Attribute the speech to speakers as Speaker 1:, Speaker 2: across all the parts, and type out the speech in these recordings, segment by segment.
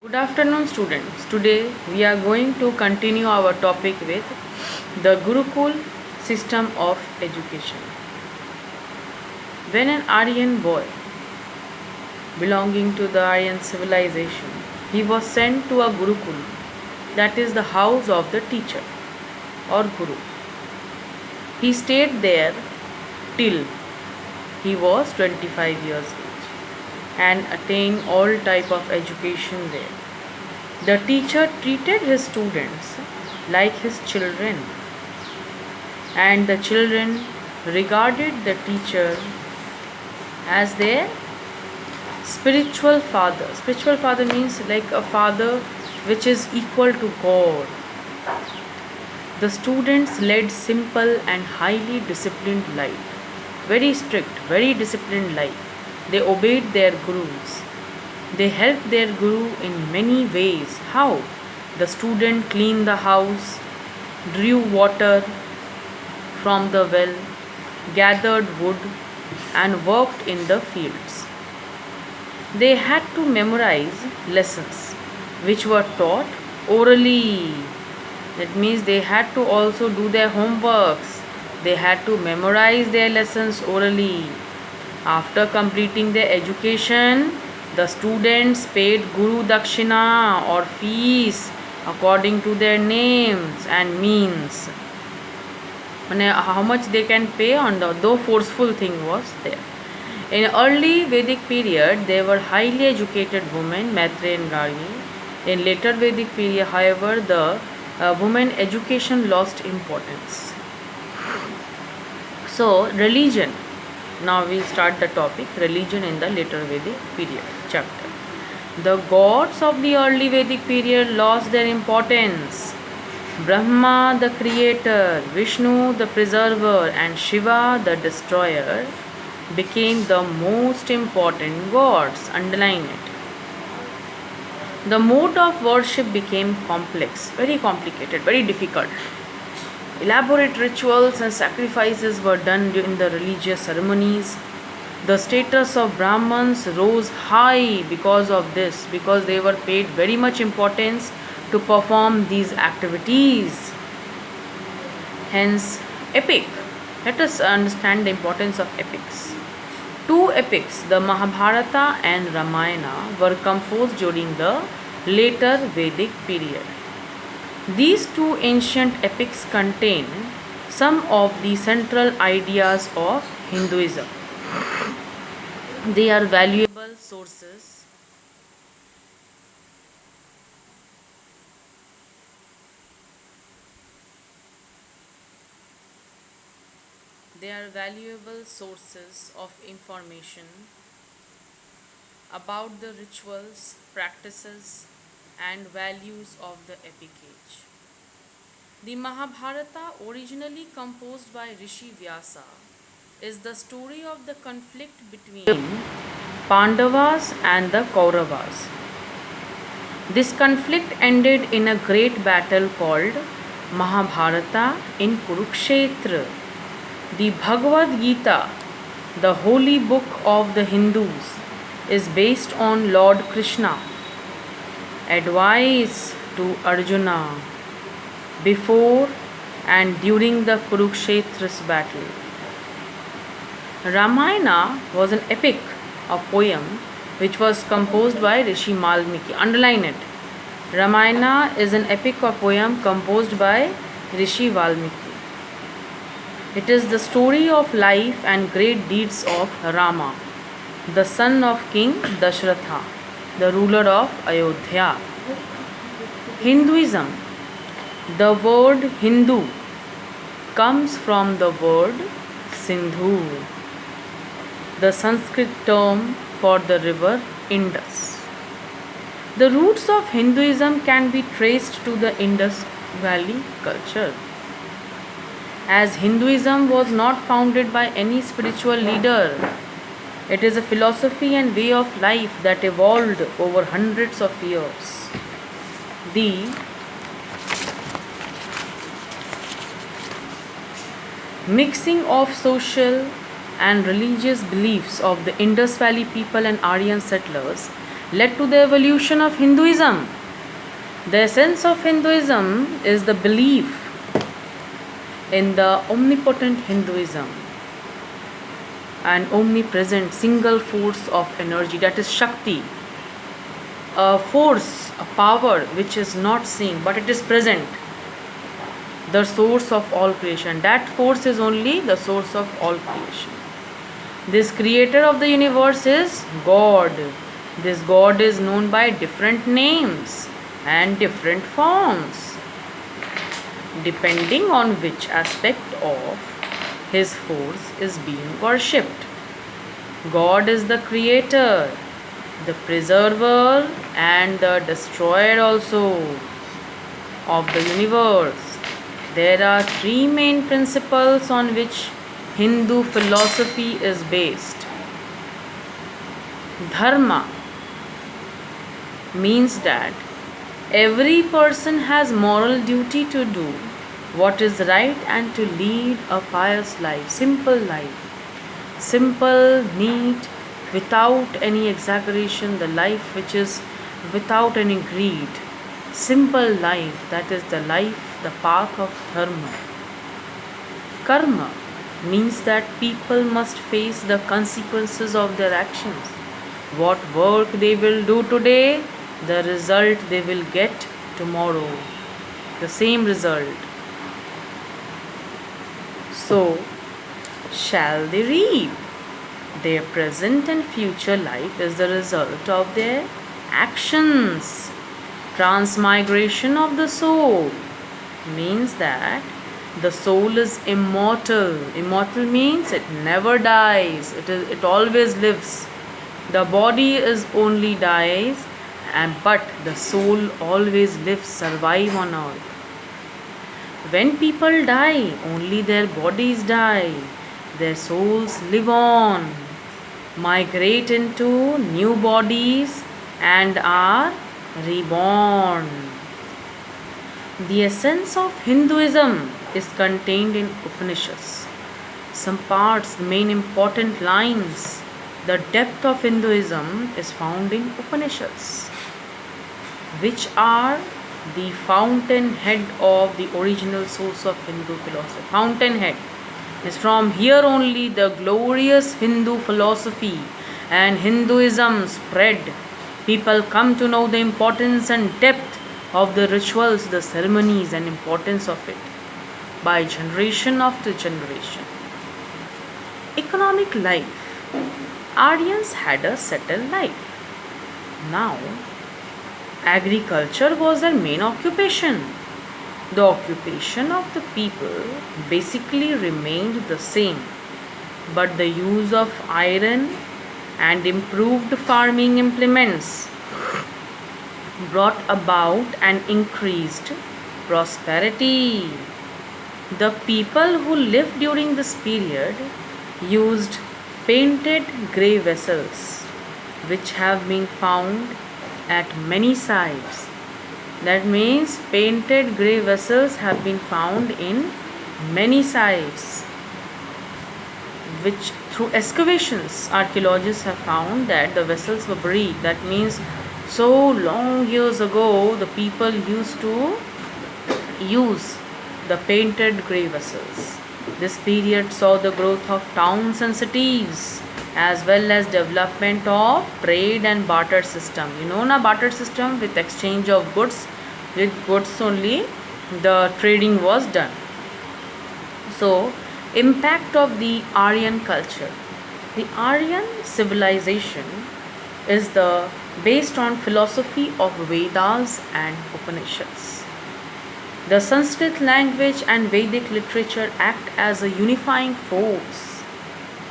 Speaker 1: Good afternoon, students. Today we are going to continue our topic with the Gurukul system of education. When an Aryan boy belonging to the Aryan civilization, he was sent to a Gurukul, that is the house of the teacher or Guru. He stayed there till he was 25 years age and attained all type of education there. The teacher treated his students like his children, and the children regarded the teacher as their spiritual father. Spiritual father means like a father which is equal to God. The students led simple and highly disciplined life. Very strict, very disciplined life. They obeyed their gurus. They helped their guru in many ways. How? The student cleaned the house, drew water from the well, gathered wood, and worked in the fields. They had to memorize lessons which were taught orally. That means they had to also do their homeworks. They had to memorize their lessons orally. After completing their education, the students paid Guru Dakshina or fees according to their names and means. How much they can pay on though forceful thing was there. In early Vedic period, there were highly educated women, Maitreya and Gargi. In later Vedic period, however, the women education lost importance. So, religion. Now we start the topic religion in the later Vedic period chapter. The gods of the early Vedic period lost their importance. Brahma, the creator, Vishnu, the preserver, and Shiva, the destroyer, became the most important gods. Underline it. The mode of worship became complex, very complicated, very difficult. Elaborate rituals and sacrifices were done during the religious ceremonies. The status of Brahmins rose high because of this, because they were paid very much importance to perform these activities. Hence, epic. Let us understand the importance of epics. Two epics, the Mahabharata and Ramayana, were composed during the later Vedic period. These two ancient epics contain some of the central ideas of Hinduism. They are valuable sources of information about the rituals, practices, and values of the epic age. The Mahabharata, originally composed by Rishi Vyasa, is the story of the conflict between Pandavas and the Kauravas. This conflict ended in a great battle called Mahabharata in Kurukshetra. The Bhagavad Gita, the holy book of the Hindus, is based on Lord Krishna advice to Arjuna before and during the Kurukshetra's battle. Ramayana was an epic, a poem which was composed by Rishi Valmiki. Underline it. Ramayana is an epic or poem composed by Rishi Valmiki. It is the story of life and great deeds of Rama, the son of King Dashratha, the ruler of Ayodhya. Hinduism. The word Hindu comes from the word Sindhu, the Sanskrit term for the river Indus. The roots of Hinduism can be traced to the Indus Valley culture. As Hinduism was not founded by any spiritual leader, it is a philosophy and way of life that evolved over hundreds of years. The mixing of social and religious beliefs of the Indus Valley people and Aryan settlers led to the evolution of Hinduism. The essence of Hinduism is the belief in the omnipotent Hinduism, an omnipresent single force of energy, that is Shakti, a force, a power which is not seen but it is present, the source of all creation. That force is only the source of all creation. This creator of the universe is God. This God is known by different names and different forms, depending on which aspect of his force is being worshipped. God is the creator, the preserver, and the destroyer also of the universe. There are three main principles on which Hindu philosophy is based. Dharma means that every person has moral duty to do what is right and to lead a pious life, simple life. Simple, neat, without any exaggeration, the life which is without any greed. Simple life, that is the life, the path of dharma. Karma means that people must face the consequences of their actions. What work they will do today, the result they will get tomorrow. The same result. So shall they reap. Their present and future life is the result of their actions. Transmigration of the soul means that the soul is immortal. Immortal means it never dies. It always lives. The body is only dies, but the soul always lives, survive on earth. When people die, only their bodies die. Their souls live on, migrate into new bodies, and are reborn. The essence of Hinduism is contained in Upanishads. Some parts, the main important lines, the depth of Hinduism is found in Upanishads, which are the fountainhead of the original source of Hindu philosophy. Fountainhead is from here only the glorious Hindu philosophy and Hinduism spread. People come to know the importance and depth of the rituals, the ceremonies, and importance of it by generation after generation. Economic life. Aryans had a settled life. Now, agriculture was their main occupation. The occupation of the people basically remained the same, but the use of iron and improved farming implements brought about an increased prosperity. The people who lived during this period used painted grey vessels, which have been found at many sites. That means painted grey vessels have been found in many sites, which through excavations archaeologists have found that the vessels were buried. That means so long years ago the people used to use the painted grey vessels. This period saw the growth of towns and cities, as well as development of trade and barter system. Now barter system, with exchange of goods, with goods only the trading was done. So impact of the Aryan culture. The Aryan civilization is based on philosophy of Vedas and Upanishads. The Sanskrit language and Vedic literature act as a unifying force.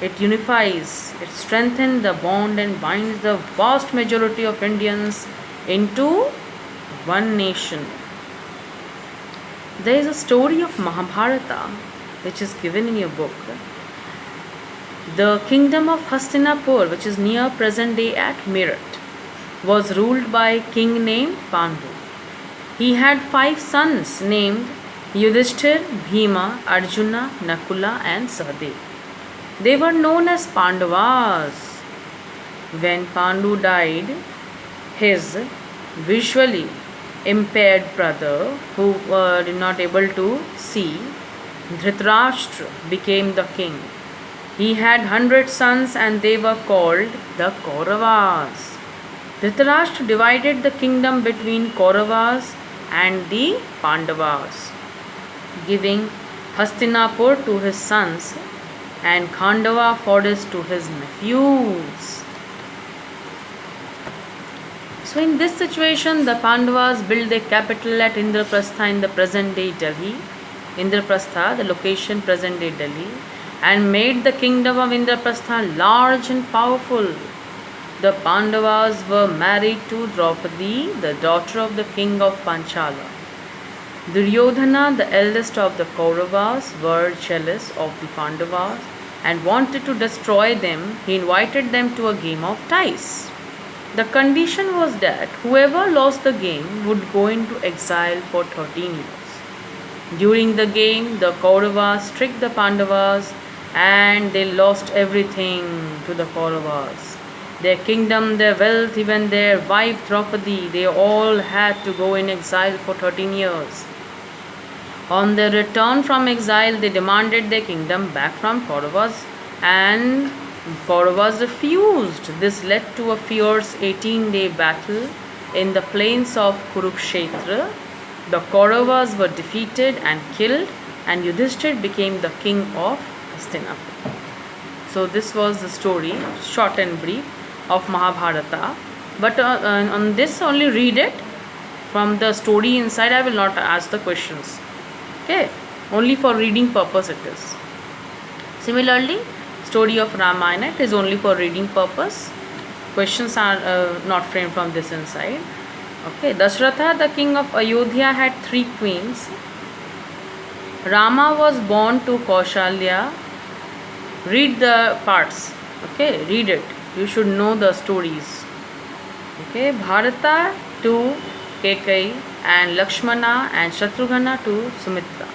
Speaker 1: It unifies, it strengthens the bond and binds the vast majority of Indians into one nation. There is a story of Mahabharata which is given in your book. The kingdom of Hastinapur, which is near present day at Meerut, was ruled by a king named Pandu. He had 5 sons named Yudhishthir, Bhima, Arjuna, Nakula, and Sahadev. They were known as Pandavas. When Pandu died, his visually impaired brother, who did not able to see, Dhritarashtra became the king. He had 100 sons and they were called the Kauravas. Dhritarashtra divided the kingdom between Kauravas and the Pandavas, giving Hastinapur to his sons and Khandava forest to his nephews. So in this situation, the Pandavas built their capital at Indraprastha in the present day Delhi. Indraprastha, the location present day Delhi, and made the kingdom of Indraprastha large and powerful. The Pandavas were married to Draupadi, the daughter of the king of Panchala. Duryodhana, the eldest of the Kauravas, were jealous of the Pandavas and wanted to destroy them. He invited them to a game of dice. The condition was that whoever lost the game would go into exile for 13 years. During the game, the Kauravas tricked the Pandavas and they lost everything to the Kauravas. Their kingdom, their wealth, even their wife Draupadi, they all had to go in exile for 13 years. On their return from exile, they demanded their kingdom back from Kauravas, and Kauravas refused. This led to a fierce 18-day battle in the plains of Kurukshetra. The Kauravas were defeated and killed, and Yudhishthir became the king of Hastinapur. So this was the story, short and brief, of Mahabharata. But on this only read it. From the story inside, I will not ask the questions. Okay, only for reading purpose it is. Similarly, story of Ramayana, it is only for reading purpose. Questions are not framed from this inside. Okay, Dashratha, the king of Ayodhya, had 3 queens. Rama was born to Kaushalya. Read the parts. Okay, read it. You should know the stories. Okay, Bharata to Kekai and Lakshmana and Shatrughna to Sumitra.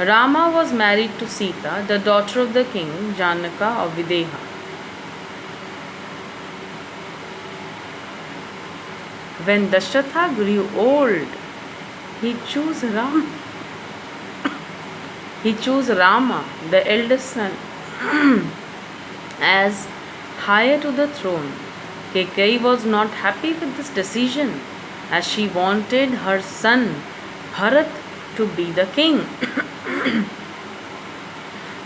Speaker 1: Rama was married to Sita, the daughter of the king Janaka of Videha. When Dashratha grew old, he chose Rama, the eldest son, as heir to the throne. Kekai was not happy with this decision, as she wanted her son Bharat to be the king.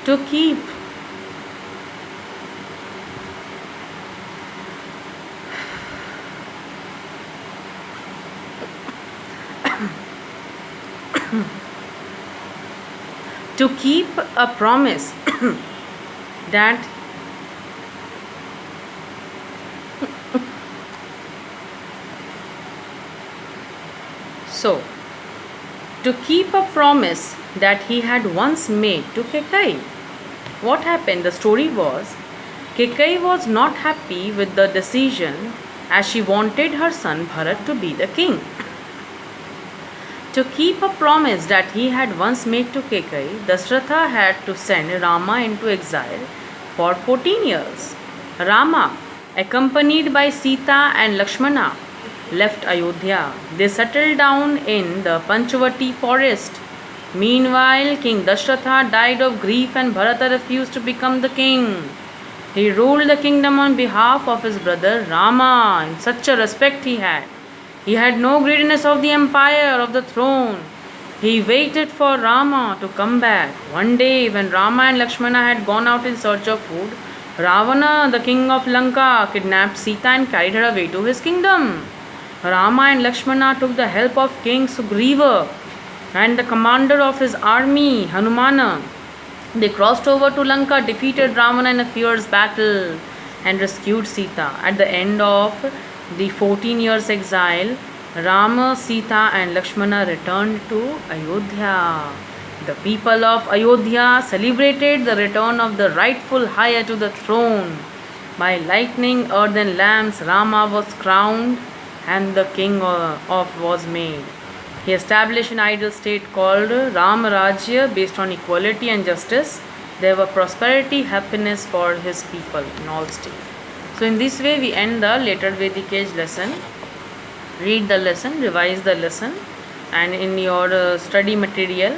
Speaker 1: To keep a promise that to keep a promise that he had once made to Kekai. What happened? The story was, Kekai was not happy with the decision, as she wanted her son Bharat to be the king. To keep a promise that he had once made to Kekai, Dashratha had to send Rama into exile for 14 years. Rama, accompanied by Sita and Lakshmana, left Ayodhya. They settled down in the Panchavati forest. Meanwhile, King Dashratha died of grief and Bharata refused to become the king. He ruled the kingdom on behalf of his brother Rama, and such a respect he had. He had no greediness of the empire, of the throne. He waited for Rama to come back. One day, when Rama and Lakshmana had gone out in search of food, Ravana, the king of Lanka, kidnapped Sita and carried her away to his kingdom. Rama and Lakshmana took the help of King Sugriva and the commander of his army, Hanumana. They crossed over to Lanka, defeated Ravana in a fierce battle, and rescued Sita. At the end of the 14 years exile, Rama, Sita and Lakshmana returned to Ayodhya. The people of Ayodhya celebrated the return of the rightful heir to the throne. By lighting earthen lamps, Rama was crowned and the king was made. He established an ideal state called Ram Rajya based on equality and justice. There were prosperity, happiness for his people in all states. So in this way we end the later Vedic age lesson. Read the lesson, revise the lesson, and in your study material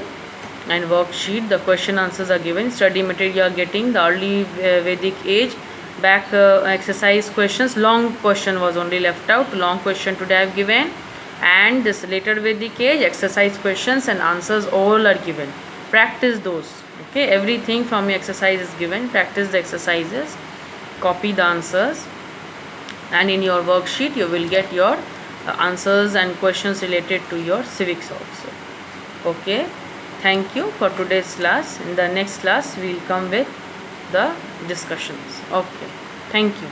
Speaker 1: and worksheet the question answers are given. Study material you are getting the early Vedic age back exercise questions. Long question was only left out. Long question today I have given, and this later Vedic age exercise questions and answers all are given. Practice those. Okay, everything from your exercise is given. Practice the exercises, copy the answers, and in your worksheet you will get your answers and questions related to your civics also. Okay, thank you for today's class. In the next class we will come with the discussions. Okay, thank you.